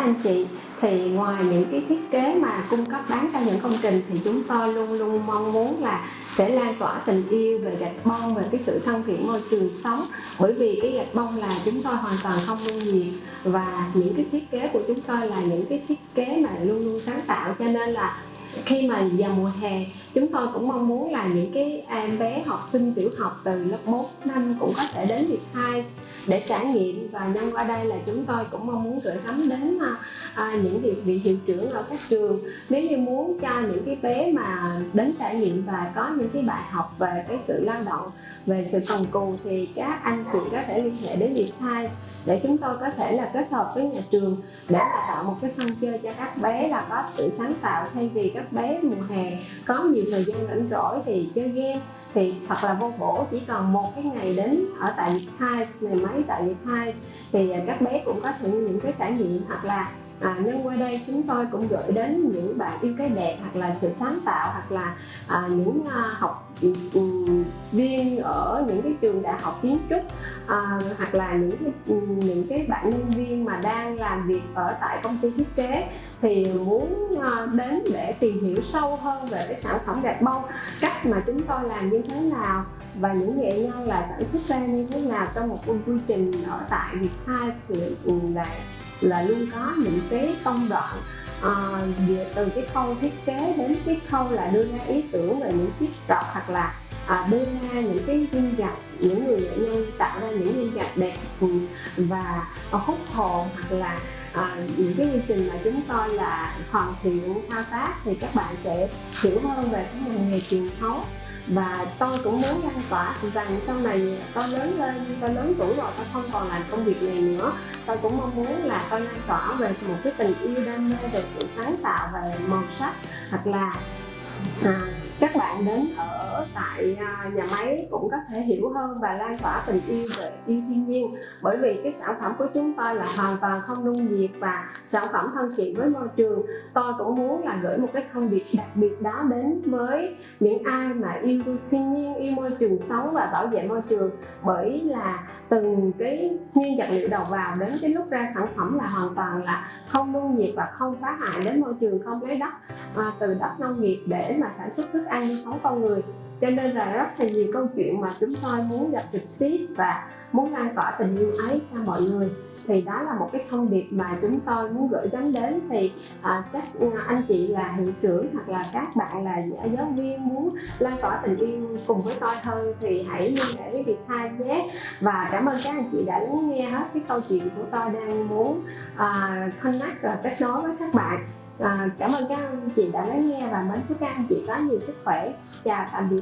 anh chị, thì ngoài những cái thiết kế mà cung cấp bán cho những công trình thì chúng tôi luôn luôn mong muốn là sẽ lan tỏa tình yêu về gạch bông, về cái sự thân thiện môi trường sống. Bởi vì cái gạch bông là chúng tôi hoàn toàn không nung nhiệt, và những cái thiết kế của chúng tôi là những cái thiết kế mà luôn luôn sáng tạo, cho nên là khi mà vào mùa hè chúng tôi cũng mong muốn là những cái em bé học sinh tiểu học từ lớp 4 năm cũng có thể đến Viettiles để trải nghiệm. Và nhân qua đây là chúng tôi cũng mong muốn gửi gắm đến những vị hiệu trưởng ở các trường, nếu như muốn cho những cái bé mà đến trải nghiệm và có những cái bài học về cái sự lao động, về sự cần cù, thì các anh chị có thể liên hệ đến Viettiles để chúng tôi có thể là kết hợp với nhà trường để mà tạo một cái sân chơi cho các bé là có sự sáng tạo. Thay vì các bé mùa hè có nhiều thời gian rảnh rỗi thì chơi game, thì thật là vô bổ, chỉ còn một cái ngày đến ở tại Viettiles, ngày mấy tại Viettiles thì các bé cũng có thể những cái trải nghiệm. Hoặc là nhân qua đây chúng tôi cũng gửi đến những bạn yêu cái đẹp, hoặc là sự sáng tạo, hoặc là những học viên ở những cái trường đại học kiến trúc, hoặc là những cái bạn nhân viên mà đang làm việc ở tại công ty thiết kế thì muốn đến để tìm hiểu sâu hơn về cái sản phẩm gạch bông, cách mà chúng tôi làm như thế nào và những nghệ nhân là sản xuất ra như thế nào trong một quy trình ở tại Viettiles, là luôn có những cái công đoạn từ cái khâu thiết kế đến cái khâu là đưa ra ý tưởng về những chiếc trọc, hoặc là đưa ra những cái viên gạch, những người nghệ nhân tạo ra những viên gạch đẹp và hút hồn, hoặc là những cái quy trình mà chúng tôi là hoàn thiện thao tác, thì các bạn sẽ hiểu hơn về cái ngành nghề truyền thống. Và tôi cũng muốn lan tỏa rằng sau này tôi lớn lên, tôi lớn tuổi rồi, tôi không còn làm công việc này nữa, tôi cũng mong muốn là tôi lan tỏa về một cái tình yêu đam mê về sự sáng tạo về màu sắc, hoặc là các bạn đến ở tại nhà máy cũng có thể hiểu hơn và lan tỏa tình yêu về yêu thiên nhiên. Bởi vì cái sản phẩm của chúng tôi là hoàn toàn không nung nhiệt và sản phẩm thân thiện với môi trường. Tôi cũng muốn là gửi một cái thông điệp đặc biệt đó đến với những ai mà yêu thiên nhiên, yêu môi trường sống và bảo vệ môi trường. Bởi là từng cái nguyên vật liệu đầu vào đến cái lúc ra sản phẩm là hoàn toàn là không nung nhiệt và không phá hại đến môi trường, không lấy đất từ đất nông nghiệp để mà sản xuất thức ăn nuôi sống con người. Cho nên là rất là nhiều câu chuyện mà chúng tôi muốn gặp trực tiếp và muốn lan tỏa tình yêu ấy cho mọi người. Thì đó là một cái thông điệp mà chúng tôi muốn gửi gắm đến. Thì các anh chị là hiệu trưởng hoặc là các bạn là giáo viên muốn lan tỏa tình yêu cùng với tôi hơn thì hãy liên hệ với Viettiles nhé. Và cảm ơn các anh chị đã lắng nghe hết cái câu chuyện của tôi đang muốn connect và kết nối với các bạn. Cảm ơn các anh chị đã lắng nghe và mến chúc các anh chị có nhiều sức khỏe. Chào tạm biệt.